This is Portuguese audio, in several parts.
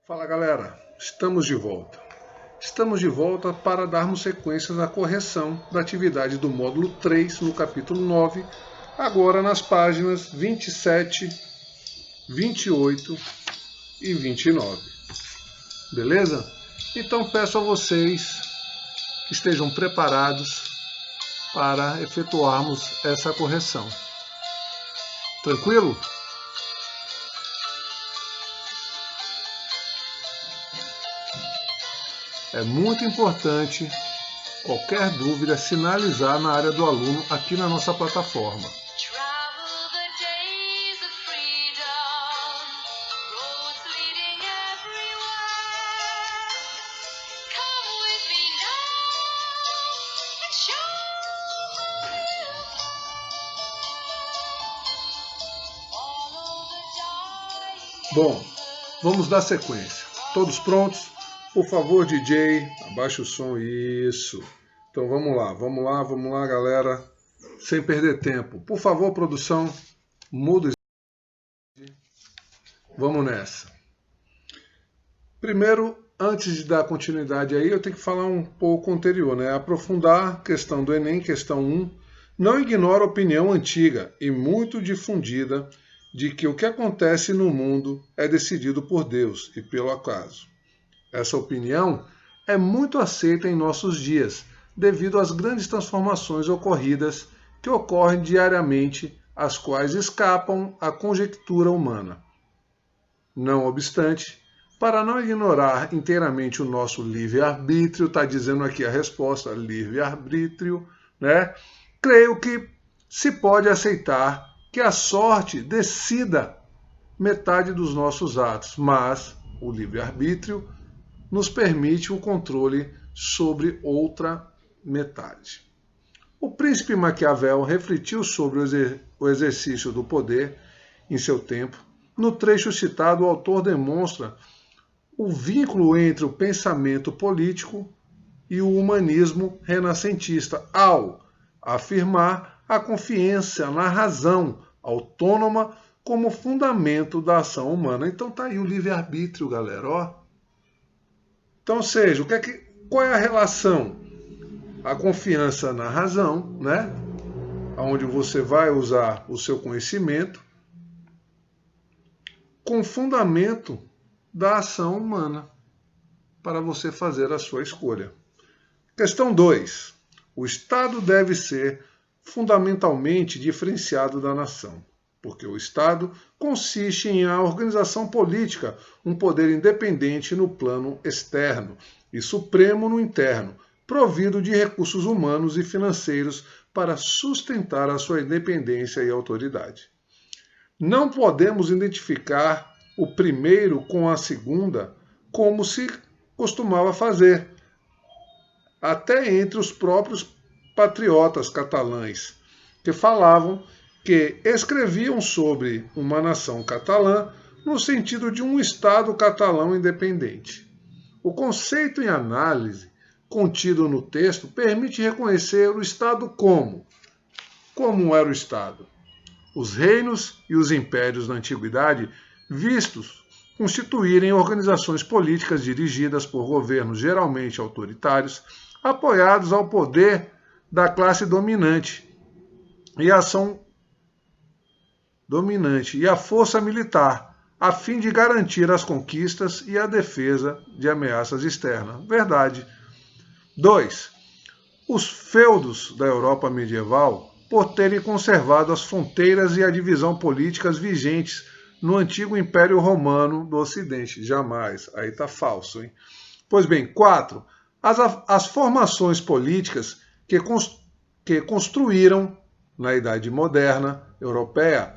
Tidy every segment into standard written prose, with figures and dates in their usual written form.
Fala galera, estamos de volta. Estamos de volta para darmos sequência na correção da atividade do módulo 3 no capítulo 9, agora nas páginas 27, 28 e 29. Beleza? Então peço a vocês que estejam preparados para efetuarmos essa correção. Tranquilo? É muito importante, qualquer dúvida, sinalizar na área do aluno aqui na nossa plataforma. Bom, vamos dar sequência. Todos prontos? Por favor, DJ, abaixa o som, isso. Então vamos lá, galera, sem perder tempo. Por favor, produção, muda o slide. Vamos nessa. Primeiro, antes de dar continuidade aí, eu tenho que falar um pouco anterior, né? Aprofundar a questão do Enem, questão 1. Não ignora a opinião antiga e muito difundida de que o que acontece no mundo é decidido por Deus e pelo acaso. Essa opinião é muito aceita em nossos dias, devido às grandes transformações ocorridas que ocorrem diariamente, as quais escapam à conjectura humana. Não obstante, para não ignorar inteiramente o nosso livre-arbítrio, está dizendo aqui a resposta, livre-arbítrio, né? Creio que se pode aceitar que a sorte decida metade dos nossos atos, mas o livre-arbítrio nos permite o controle sobre outra metade. O príncipe Maquiavel refletiu sobre o exercício do poder em seu tempo. No trecho citado, o autor demonstra o vínculo entre o pensamento político e o humanismo renascentista, ao afirmar a confiança na razão autônoma como fundamento da ação humana. Então tá aí o livre-arbítrio, galera, ó. Então, seja, qual é a relação? A confiança na razão, né? Onde você vai usar o seu conhecimento com fundamento da ação humana para você fazer a sua escolha. Questão 2. O Estado deve ser fundamentalmente diferenciado da nação, porque o Estado consiste em a organização política, um poder independente no plano externo e supremo no interno, provido de recursos humanos e financeiros para sustentar a sua independência e autoridade. Não podemos identificar o primeiro com a segunda, como se costumava fazer, até entre os próprios patriotas catalães, que escreviam sobre uma nação catalã no sentido de um Estado catalão independente. O conceito em análise contido no texto permite reconhecer o Estado como era o Estado. Os reinos e os impérios na antiguidade, vistos constituírem organizações políticas dirigidas por governos geralmente autoritários, apoiados ao poder da classe dominante e a força militar, a fim de garantir as conquistas e a defesa de ameaças externas. Verdade. 2. Os feudos da Europa medieval, por terem conservado as fronteiras e a divisão políticas vigentes no antigo Império Romano do Ocidente. Jamais. Aí está falso, hein? Pois bem, 4. As formações políticas que construíram na Idade Moderna Europeia,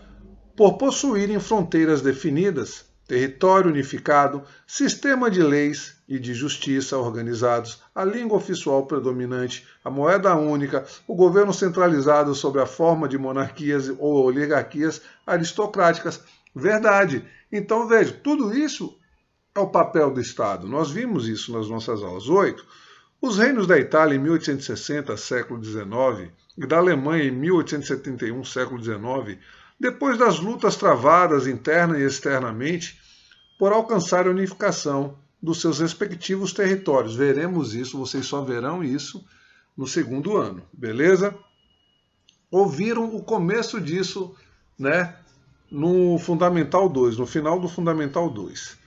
por possuírem fronteiras definidas, território unificado, sistema de leis e de justiça organizados, a língua oficial predominante, a moeda única, o governo centralizado sob a forma de monarquias ou oligarquias aristocráticas. Verdade. Então, veja, tudo isso é o papel do Estado. Nós vimos isso nas nossas aulas. 8. Os reinos da Itália em 1860, século XIX, e da Alemanha em 1871, século XIX, depois das lutas travadas interna e externamente, por alcançar a unificação dos seus respectivos territórios. Veremos isso, vocês só verão isso no segundo ano, beleza? Ouviram o começo disso, né, no Fundamental 2, no final do Fundamental 2.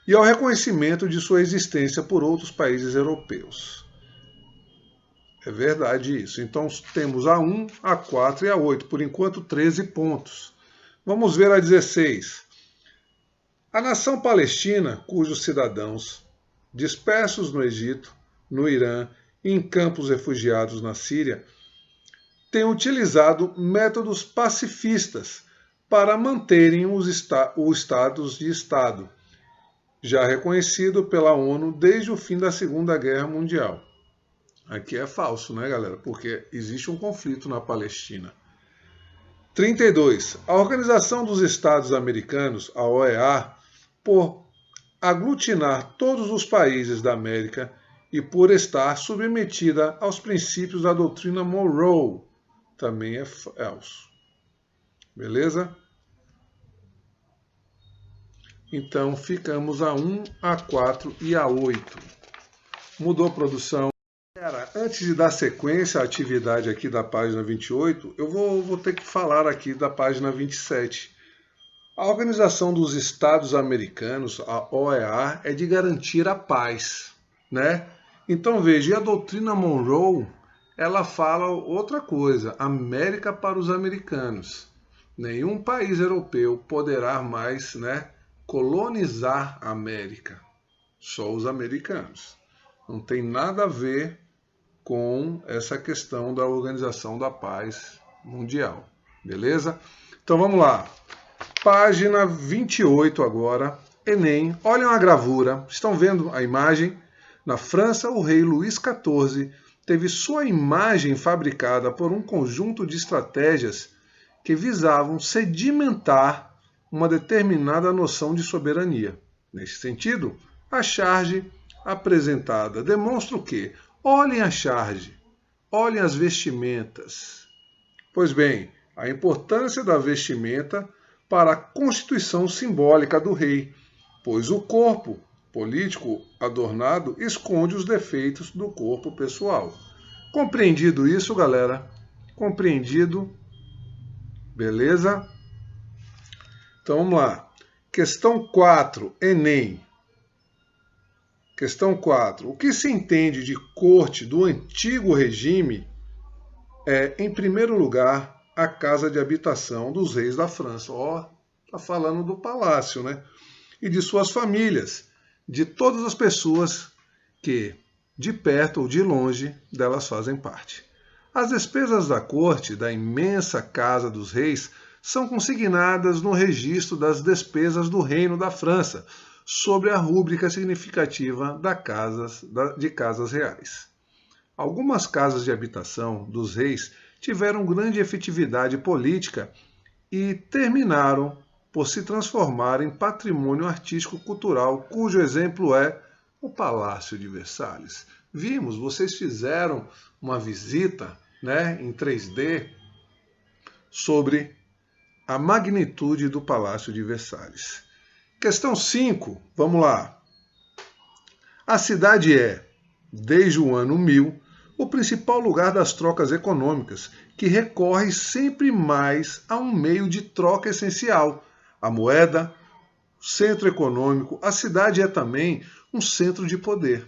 E ao reconhecimento de sua existência por outros países europeus. É verdade isso. Então temos a 1, a 4 e a 8. Por enquanto, 13 pontos. Vamos ver a 16. A nação palestina, cujos cidadãos, dispersos no Egito, no Irã e em campos refugiados na Síria, têm utilizado métodos pacifistas para manterem os status de Estado, já reconhecido pela ONU desde o fim da Segunda Guerra Mundial. Aqui é falso, né, galera? Porque existe um conflito na Palestina. 32. A Organização dos Estados Americanos, a OEA, por aglutinar todos os países da América e por estar submetida aos princípios da doutrina Monroe, também é falso. Beleza? Então, ficamos a 1, a 4 e a 8. Mudou a produção. Antes de dar sequência à atividade aqui da página 28, eu vou ter que falar aqui da página 27. A Organização dos Estados Americanos, a OEA, é de garantir a paz, né? Então veja, e a doutrina Monroe, ela fala outra coisa, América para os americanos. Nenhum país europeu poderá mais, né, colonizar a América, só os americanos. Não tem nada a ver com essa questão da Organização da Paz Mundial, beleza? Então vamos lá. Página 28 agora, Enem. Olhem a gravura, estão vendo a imagem? Na França, o rei Luís XIV teve sua imagem fabricada por um conjunto de estratégias que visavam sedimentar uma determinada noção de soberania. Nesse sentido, a charge apresentada demonstra o quê? Olhem a charge, olhem as vestimentas. Pois bem, a importância da vestimenta para a constituição simbólica do rei, pois o corpo político adornado esconde os defeitos do corpo pessoal. Compreendido isso, galera? Compreendido? Beleza? Então vamos lá. Questão 4, Enem. Questão 4. O que se entende de corte do antigo regime é, em primeiro lugar, a casa de habitação dos reis da França. Está falando do palácio, né? E de suas famílias, de todas as pessoas que, de perto ou de longe, delas fazem parte. As despesas da corte, da imensa casa dos reis, são consignadas no registro das despesas do Reino da França, sobre a rúbrica significativa de casas reais. Algumas casas de habitação dos reis tiveram grande efetividade política e terminaram por se transformar em patrimônio artístico-cultural, cujo exemplo é o Palácio de Versalhes. Vimos, vocês fizeram uma visita, né, em 3D sobre a magnitude do Palácio de Versalhes. Questão 5, vamos lá. A cidade é, desde o ano 1000, o principal lugar das trocas econômicas, que recorre sempre mais a um meio de troca essencial, a moeda, centro econômico. A cidade é também um centro de poder.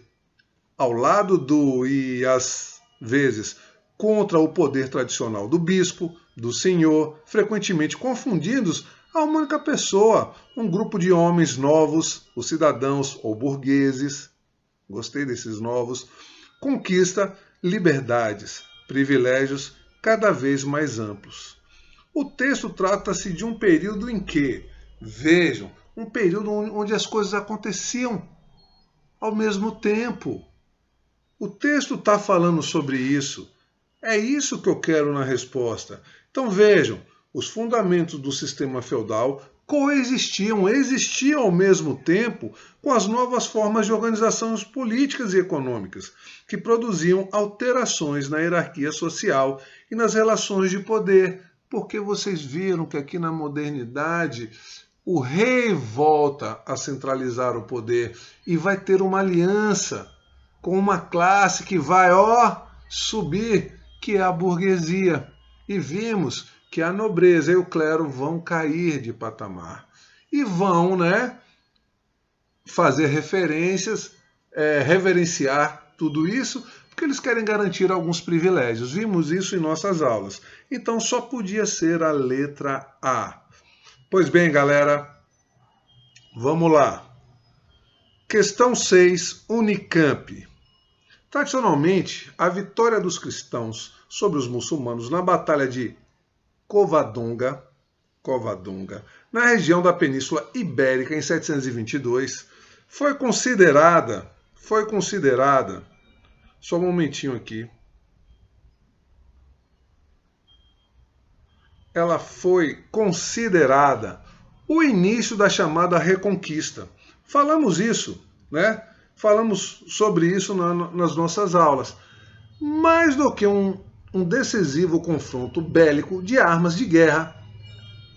Ao lado do e, às vezes, contra o poder tradicional do bispo, do senhor, frequentemente confundidos a uma única pessoa, um grupo de homens novos, os cidadãos ou burgueses, gostei desses novos, conquista liberdades, privilégios cada vez mais amplos. O texto trata-se de um período em que, vejam, um período onde as coisas aconteciam ao mesmo tempo. O texto está falando sobre isso. É isso que eu quero na resposta. Então vejam, os fundamentos do sistema feudal existiam ao mesmo tempo com as novas formas de organizações políticas e econômicas, que produziam alterações na hierarquia social e nas relações de poder, porque vocês viram que aqui na modernidade o rei volta a centralizar o poder e vai ter uma aliança com uma classe que vai, subir, que é a burguesia. E vimos que a nobreza e o clero vão cair de patamar. E vão, fazer referências, reverenciar tudo isso, porque eles querem garantir alguns privilégios. Vimos isso em nossas aulas. Então só podia ser a letra A. Pois bem, galera, vamos lá. Questão 6, Unicamp. Tradicionalmente, a vitória dos cristãos sobre os muçulmanos na Batalha de Covadonga, na região da Península Ibérica, em 722, foi considerada, só um momentinho aqui, ela foi considerada o início da chamada Reconquista. Falamos isso, Falamos sobre isso nas nossas aulas. Mais do que um decisivo confronto bélico de armas de guerra,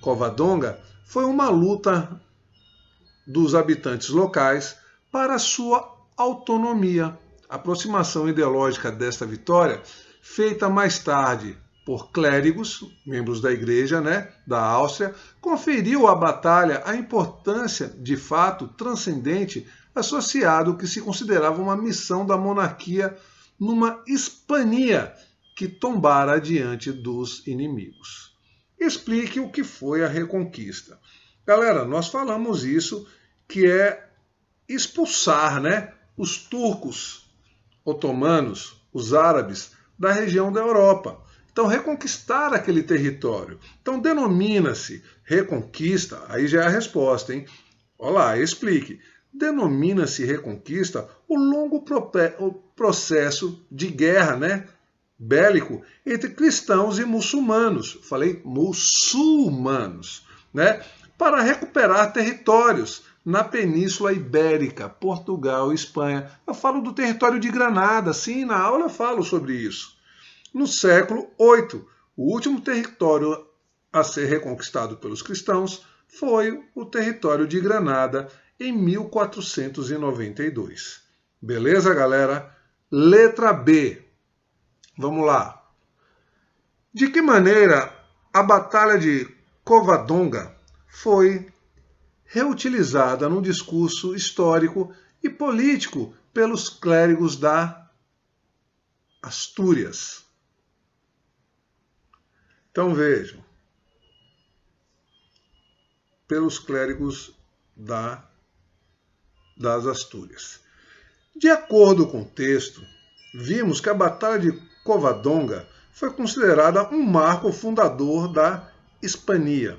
Covadonga foi uma luta dos habitantes locais para sua autonomia. A aproximação ideológica desta vitória, feita mais tarde por clérigos, membros da igreja, da Áustria, conferiu à batalha a importância, de fato, transcendente, associado ao que se considerava uma missão da monarquia numa Hispania que tombara diante dos inimigos. Explique o que foi a Reconquista. Galera, nós falamos isso, que é expulsar, os turcos otomanos, os árabes, da região da Europa. Então, reconquistar aquele território. Então, denomina-se Reconquista, aí já é a resposta, hein? Olha lá, explique. Denomina-se Reconquista o longo processo de guerra, bélico, entre cristãos e muçulmanos. Falei muçulmanos, para recuperar territórios na Península Ibérica, Portugal e Espanha. Eu falo do território de Granada, sim, na aula eu falo sobre isso. No século VIII, o último território a ser reconquistado pelos cristãos foi o território de Granada, em 1492. Beleza, galera? Letra B. Vamos lá. De que maneira a Batalha de Covadonga foi reutilizada no discurso histórico e político pelos clérigos da Astúrias? Então vejam, pelos clérigos das Astúrias. De acordo com o texto, vimos que a Batalha de Covadonga foi considerada um marco fundador da Hispania.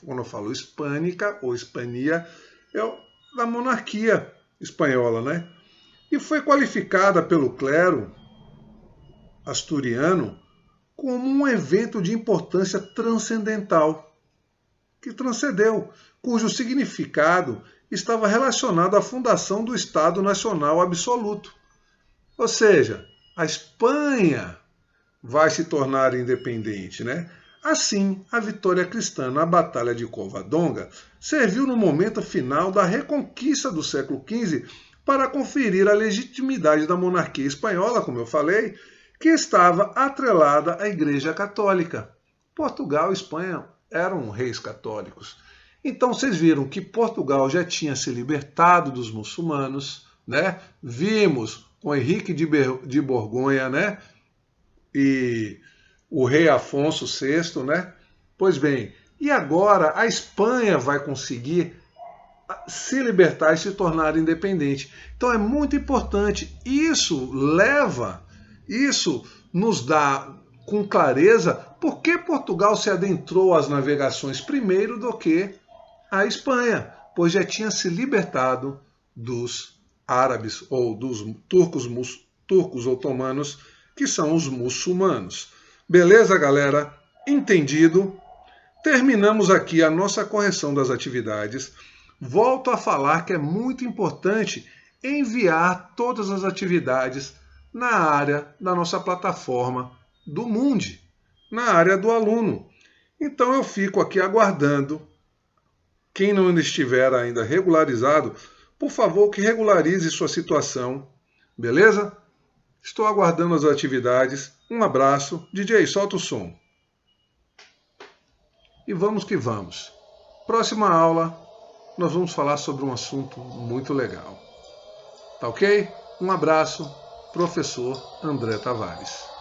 Quando eu falo hispânica ou Hispania, é da monarquia espanhola, E foi qualificada pelo clero asturiano como um evento de importância transcendental, que transcendeu, cujo significado estava relacionado à fundação do Estado Nacional Absoluto. Ou seja, a Espanha vai se tornar independente, Assim, a vitória cristã na Batalha de Covadonga serviu no momento final da reconquista do século XV para conferir a legitimidade da monarquia espanhola, como eu falei, que estava atrelada à Igreja Católica. Portugal e Espanha eram reis católicos. Então vocês viram que Portugal já tinha se libertado dos muçulmanos, Vimos com Henrique de Borgonha, E o rei Afonso VI, Pois bem, e agora a Espanha vai conseguir se libertar e se tornar independente. Então é muito importante. Isso nos dá com clareza por que Portugal se adentrou às navegações primeiro do que a Espanha, pois já tinha se libertado dos árabes ou dos turcos otomanos, que são os muçulmanos. Beleza, galera? Entendido? Terminamos aqui a nossa correção das atividades. Volto a falar que é muito importante enviar todas as atividades na área da nossa plataforma do Mundi, na área do aluno. Então eu fico aqui aguardando Quem não estiver ainda regularizado, por favor, que regularize sua situação, beleza? Estou aguardando as atividades. Um abraço. DJ, solta o som. E vamos que vamos. Próxima aula, nós vamos falar sobre um assunto muito legal. Tá ok? Um abraço, professor André Tavares.